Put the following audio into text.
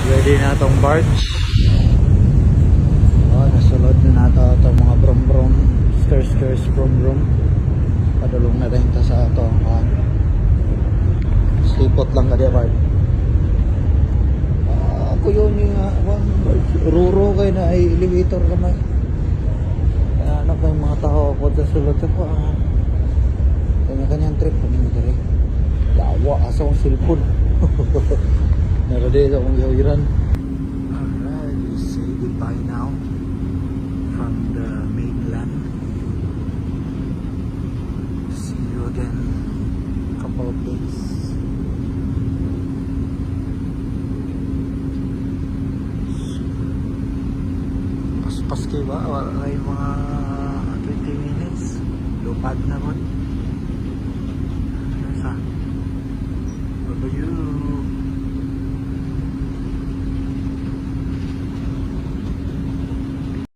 Ready na itong barge. Nasulod na nato itong mga brom-brom. Skers, brom-brom. Padulong na rin ito sa ito. Slipot lang ka diya, Bart. Ako yun yung barge. Ruro kayo na ay elevator kamay. Ano pa yung mga tao ako sa sulod ako. Kanya-kanyang trip. Yawa, asa kong cellphone. Narade akong ihawiran. Alright, we say goodbye now from the mainland. See you again couple of days. Pas kayo ba? Wala kayo mga 20 minutes. Lupad na mo.